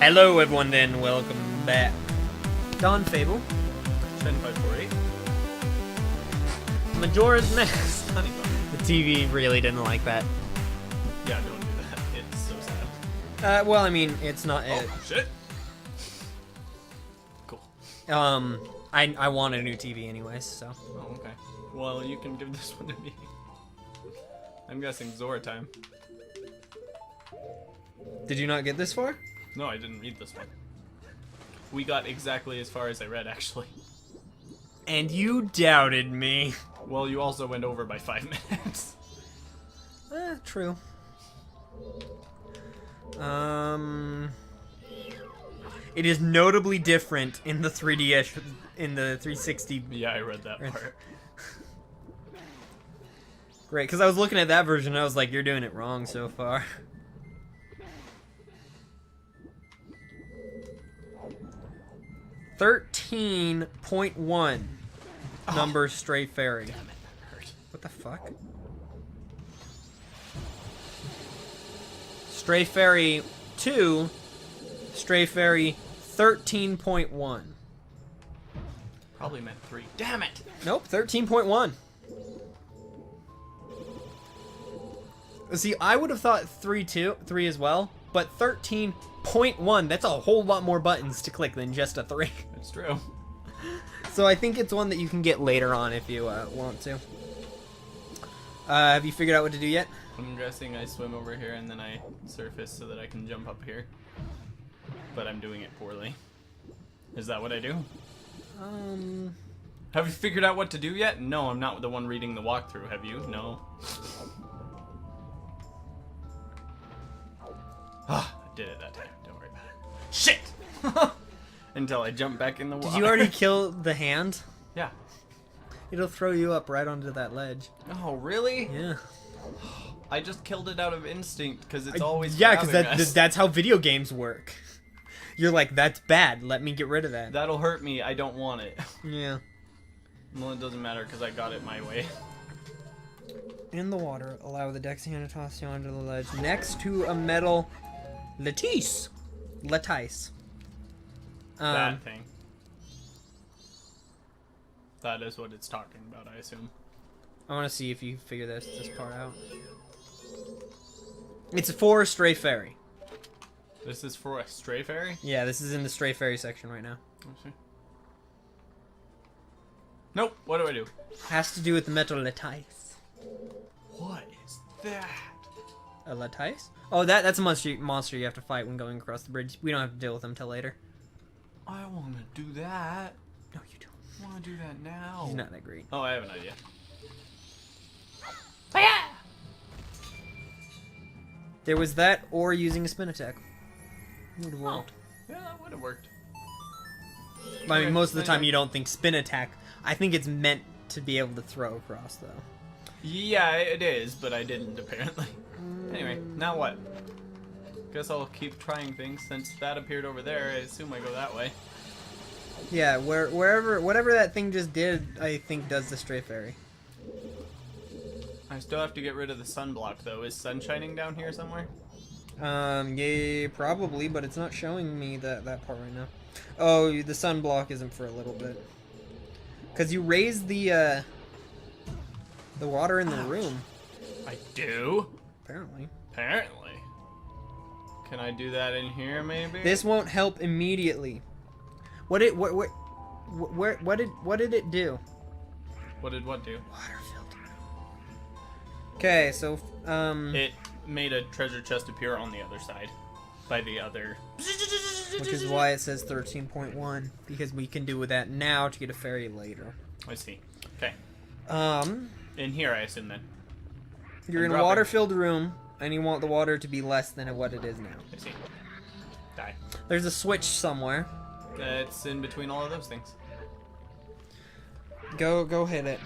Hello everyone then, welcome back. Dawn Fable. 10548. Majora's Mask. Honey bun. The TV really didn't like that. Yeah, don't do that. It's so sad. Well, I mean, it's not... Oh, shit. Cool. I want a new TV anyways, so... Oh, okay. Well, you can give this one to me. I'm guessing Zora time. Did you not get this far? No, I didn't read this one. We got exactly as far as I read, actually. And you doubted me. Well, you also went over by 5 minutes. True. It is notably different in the 3DS, in the 360. Yeah, I read that part. Great, because I was looking at that version and I was like, you're doing it wrong so far. .1 number Stray Fairy. Damn it, that hurt. What the fuck? Stray Fairy 2, Stray Fairy 13.1. Probably meant 3. Damn it! Nope, 13.1. See, I would have thought 3 as well, but 13.1, that's a whole lot more buttons to click than just a 3. It's true. So I think it's one that you can get later on if you want to. Have you figured out what to do yet? I'm guessing I swim over here and then I surface so that I can jump up here. But I'm doing it poorly. Is that what I do? Have you figured out what to do yet? No, I'm not the one reading the walkthrough. Have you? No. Ah, I did it that time. Don't worry about it. Shit! Until I jump back in the water. Did you already kill the hand? Yeah. It'll throw you up right onto that ledge. Oh, really? Yeah. I just killed it out of instinct because it's always yeah, because grabbing us. that's how video games work. You're like, that's bad. Let me get rid of that. That'll hurt me. I don't want it. Yeah. Well, it doesn't matter because I got it my way. In the water, allow the Dex hand to toss you onto the ledge next to a metal lattice. Lattice. That thing. That is what it's talking about, I assume. I want to see if you figure this part out. It's for a Stray Fairy. This is for a Stray Fairy? Yeah, this is in the Stray Fairy section right now. Let's see. Nope. What do I do? Has to do with the metal lattice. What is that? A lattice? Oh, that's a monster you have to fight when going across the bridge. We don't have to deal with them till later. I want to do that. No, you don't. I want to do that now. He's not that great. Oh, I have an idea. There was that, or using a spin attack. Would have worked. Yeah, that would have worked. I mean, most of the time you don't think spin attack. I think it's meant to be able to throw across, though. Yeah, it is, but I didn't, apparently. Anyway, now what? Guess I'll keep trying things. Since that appeared over there, I assume I go that way. Yeah, whatever that thing just did, I think does the Stray Fairy. I still have to get rid of the sunblock, though. Is sun shining down here somewhere? Yeah, probably, but it's not showing me that part right now. Oh, the sunblock isn't for a little bit. Because you raised the water in the room. I do? Apparently. Apparently. Can I do that in here, maybe? This won't help immediately. What did it do? What did what do? Water filter. Okay, so It made a treasure chest appear on the other side. By the other... which is why it says 13.1, because we can do with that now to get a fairy later. I see. Okay. In here, I assume, then. You're in a water-filled room, and you want the water to be less than what it is now. I see. Die. There's a switch somewhere. It's in between all of those things. Go hit it.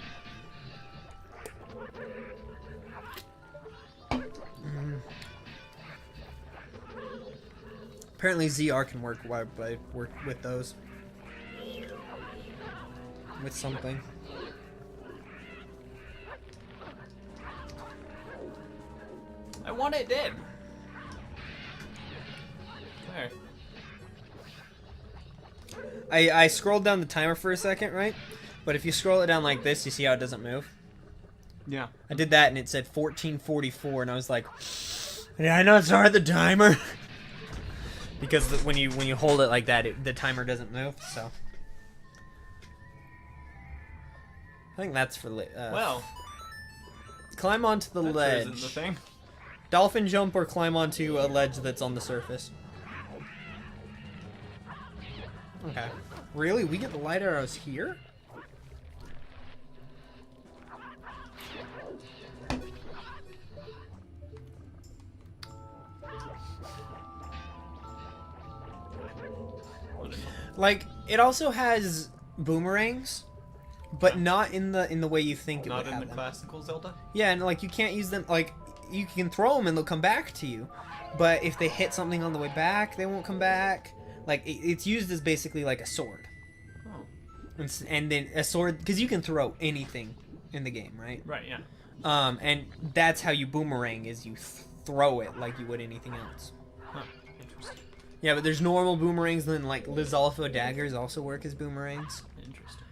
Apparently ZR can work with those. With something. I want it dead. There. I scrolled down the timer for a second, right? But if you scroll it down like this, you see how it doesn't move? Yeah. I did that and it said 14:44, and I was like, did I not start the timer? Because when you hold it like that, the timer doesn't move. So I think that's for Well, climb onto the that ledge. sure isn't the thing. Dolphin jump or climb onto a ledge that's on the surface. Okay. Really? We get the light arrows here? Like, it also has boomerangs, but not in the way you think it would Not have in the them. classical Zelda? Yeah, and like you can't use them. Like you can throw them and they'll come back to you, but if they hit something on the way back, they won't come back. Like it's used as basically like a sword. Oh. And then a sword, because you can throw anything in the game, right? Right, yeah. And that's how you boomerang, is you throw it like you would anything else. Huh. Interesting. Yeah, but there's normal boomerangs, and then like Lizalfo daggers also work as boomerangs. Interesting.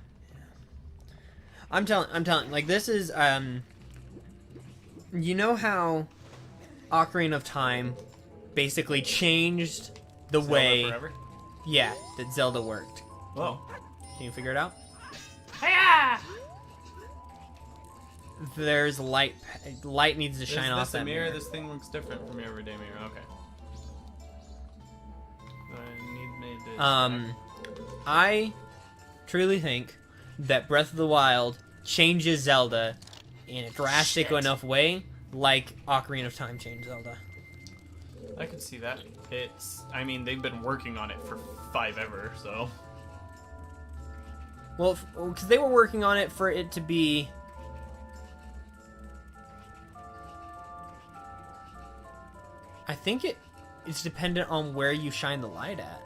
I'm telling, like this is, you know how Ocarina of Time basically changed the Zelda way, Forever? yeah, that Zelda worked. Whoa. Can you figure it out? Hiya! There's light. Light needs to shine Is off this a that mirror? mirror. This thing looks different from your everyday mirror. Okay. I need me to... I truly think that Breath of the Wild changes Zelda in a drastic Shit. enough way, like Ocarina of Time changed Zelda. I could see that. I mean, they've been working on it for 5 ever, so... Well, because they were working on it for it to be... I think it's dependent on where you shine the light at.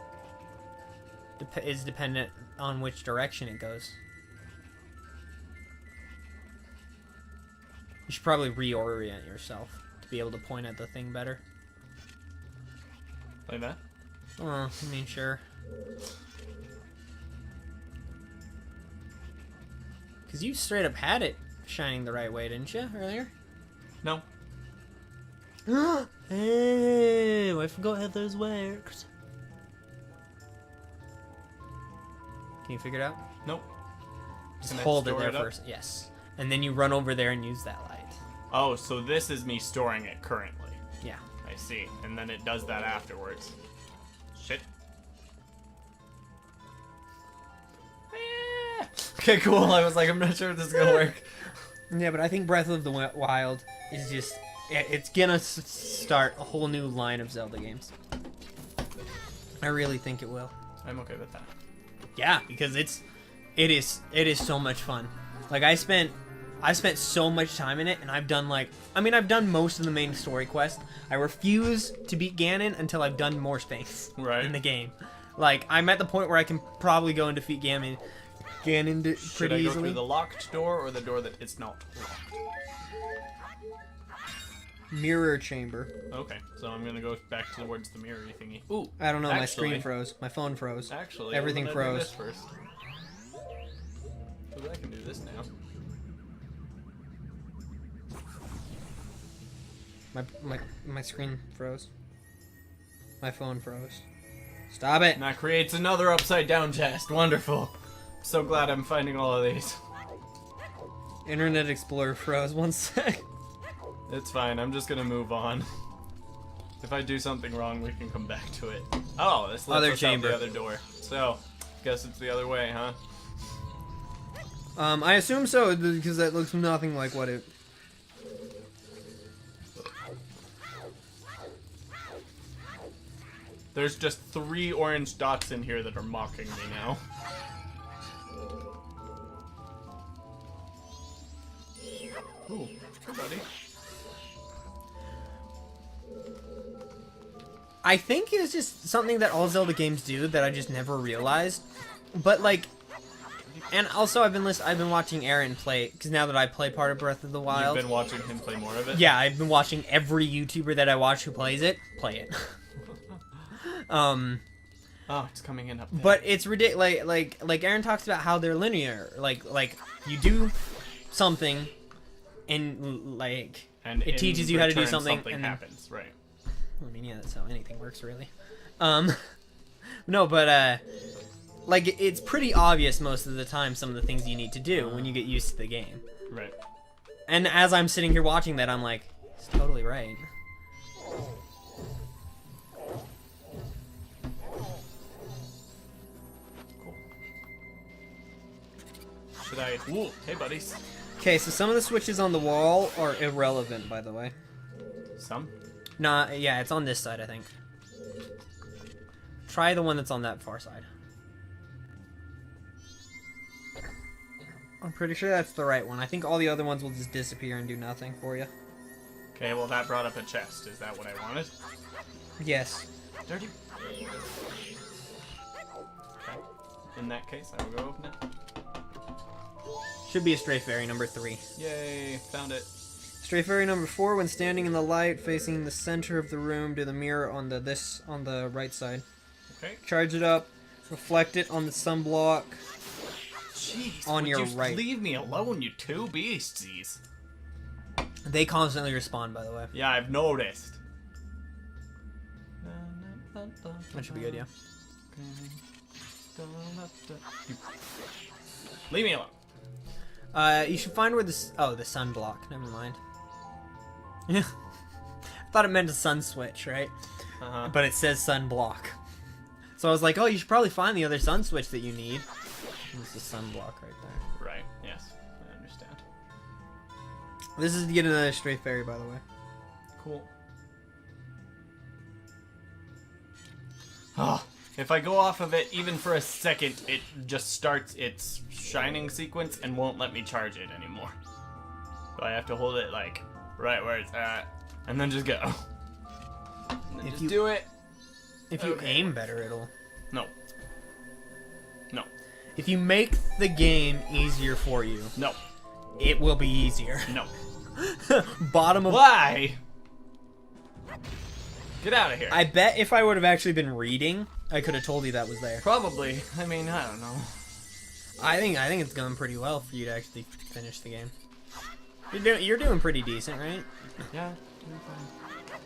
It's dependent on which direction it goes. You should probably reorient yourself to be able to point at the thing better. Like that? Oh, I mean, sure. Because you straight up had it shining the right way, didn't you, earlier? No. Hey, I forgot how those worked. Can you figure it out? Nope. Just Can I hold it store there it up? first. Yes. And then you run over there and use that light. Oh, so this is me storing it currently. Yeah. I see. And then it does that afterwards. Shit. Okay, cool. I was like, I'm not sure if this is gonna work. Yeah, but I think Breath of the Wild is just... It's gonna start a whole new line of Zelda games. I really think it will. I'm okay with that. Yeah, because it is so much fun. Like I've spent so much time in it, and I've done I've done most of the main story quests. I refuse to beat Ganon until I've done more things Right. in the game. Like I'm at the point where I can probably go and defeat Ganon pretty Should I go easily. through the locked door or the door that is not locked? Mirror chamber. Okay, so I'm gonna go back towards the mirror thingy. Ooh, I don't know. My actually- screen froze. My phone froze. Actually, Everything I'm gonna do froze. this first. So I can do this now. My screen froze. My phone froze. Stop it. And that creates another upside down chest. Wonderful. So glad I'm finding all of these. Internet Explorer froze. 1 sec. It's fine. I'm just gonna move on. If I do something wrong, we can come back to it. Oh, this lets Other us chamber. out the other door. So, guess it's the other way, huh? I assume so because that looks nothing like what it. There's just 3 orange dots in here that are mocking me now. Ooh, hey buddy. I think it's just something that all Zelda games do that I just never realized. But like, and also I've been watching Aaron play because now that I play part of Breath of the Wild. You've been watching him play more of it? Yeah, I've been watching every YouTuber that I watch who plays it play it. Oh, it's coming in up there. But it's ridiculous. Like Aaron talks about how they're linear. Like you do something, and like and it teaches you how to do something. Something happens, right? I mean, yeah, that's how anything works, really. No, but like it's pretty obvious most of the time some of the things you need to do when you get used to the game. Right. And as I'm sitting here watching that, I'm like, he's totally right. Cool. Should I? Ooh, hey, buddies. Okay, so some of the switches on the wall are irrelevant, by the way. Some? Nah, yeah, it's on this side, I think. Try the one that's on that far side. I'm pretty sure that's the right one. I think all the other ones will just disappear and do nothing for you. Okay, well that brought up a chest. Is that what I wanted? Yes. Dirty. Okay. In that case, I will go open it. Should be a stray fairy number 3. Yay, found it. Stray fairy number 4, when standing in the light facing the center of the room, do the mirror on the right side. Okay. Charge it up, reflect it on the sunblock. Jeez, on your you right. Leave me alone, you two beasties. They constantly respawn, by the way. Yeah, I've noticed. That should be good, yeah. Leave me alone. You should find where the sunblock. Never mind. I thought it meant a sun switch, right? But it says sunblock. So I was like, oh, you should probably find the other sun switch that you need. It's the sunblock right there. Right. Yes, I understand. This is to get another stray fairy, by the way. Cool. Oh, if I go off of it even for a second, it just starts its shining sequence and won't let me charge it anymore. So I have to hold it like right where it's at, and then just go. And then just do it. If you aim better, it'll. No. No. If you make the game easier for you, No. it will be easier. No. Bottom of. Why? Get out of here. I bet if I would have actually been reading, I could have told you that was there. Probably. I mean, I don't know. I think it's going pretty well for you to actually finish the game. You're doing pretty decent, right? Yeah. Doing fine.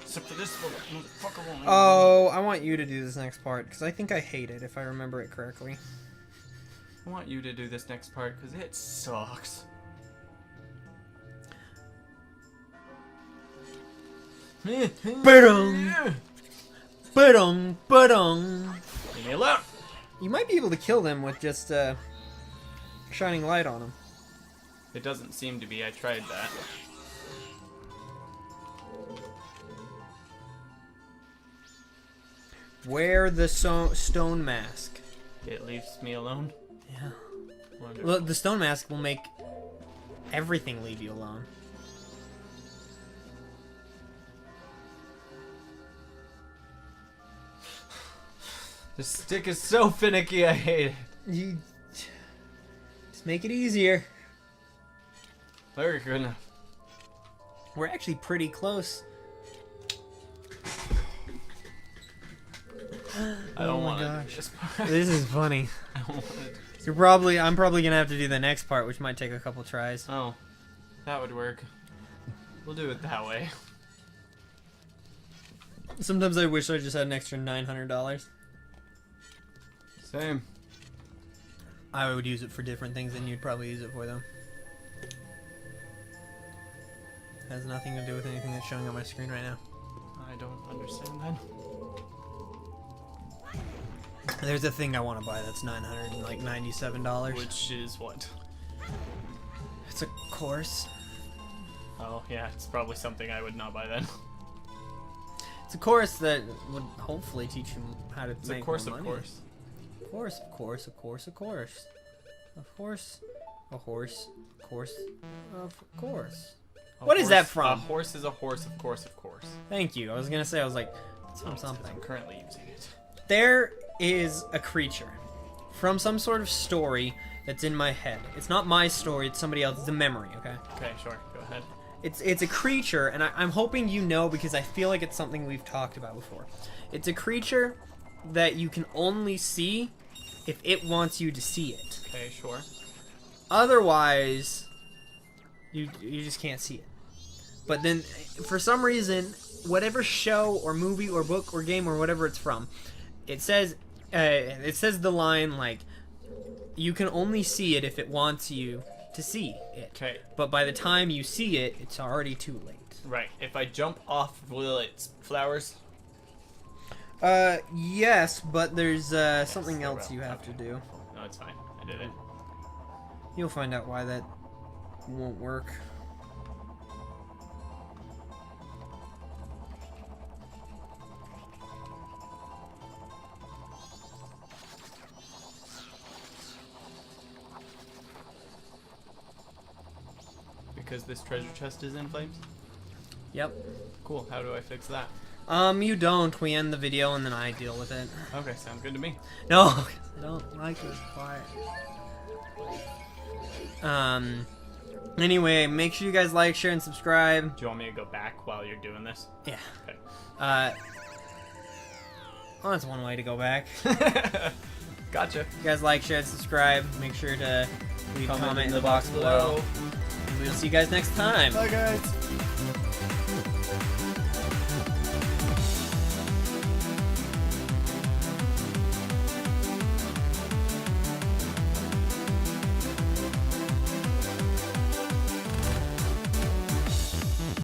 Except for this motherfucker won't. Oh, I want you to do this next part because I think I hate it if I remember it correctly. I want you to do this next part because it sucks. Ba-dum. Ba-dum, ba-dum. Leave me alone. You might be able to kill them with just shining light on them. It doesn't seem to be. I tried that. Wear the stone mask. It leaves me alone. Yeah. Wonderful. Look, the stone mask will make everything leave you alone. The stick is so finicky, I hate it. You just make it easier. Very good enough. We're actually pretty close. I don't Oh my want to gosh. do this part. This is funny. I don't want to. I'm probably gonna have to do the next part, which might take a couple tries. Oh, that would work. We'll do it that way. Sometimes I wish I just had an extra $900. Same. I would use it for different things than you'd probably use it for, though. Has nothing to do with anything that's showing on my screen right now. I don't understand that. There's a thing I want to buy that's $997. Which is what? It's a course. Oh, yeah, it's probably something I would not buy then. It's a course that would hopefully teach you how to It's make a course, more of money. course. Of course, of course, of course, of course. Of course. A horse. Course. Of course. What is that from? A horse is a horse, of course, of course. Thank you. I was gonna say, I was like, it's from No, it's 'cause something. I'm currently using it. There is a creature from some sort of story that's in my head. It's not my story, it's somebody else's. It's a memory, okay? Okay, sure, go ahead. It's a creature, and I'm hoping you know because I feel like it's something we've talked about before. It's a creature that you can only see if it wants you to see it. Okay, sure. Otherwise, you just can't see it. But then, for some reason, whatever show or movie or book or game or whatever it's from, it says the line like, you can only see it if it wants you to see it. Okay. But by the time you see it, it's already too late. Right. If I jump off, will it flowers? Yes, but there's something there else will. you have to do. No, it's fine. I did it. You'll find out why that won't work. Because this treasure chest is in flames? Yep. Cool. How do I fix that? You don't. We end the video and then I deal with it. Okay, sounds good to me. No, I don't like this part. Anyway, make sure you guys like, share, and subscribe. Do you want me to go back while you're doing this? Yeah. Okay. Well, that's one way to go back. Gotcha. You guys like, share, and subscribe. Make sure to leave a comment in the box below. And we'll see you guys next time. Bye, guys.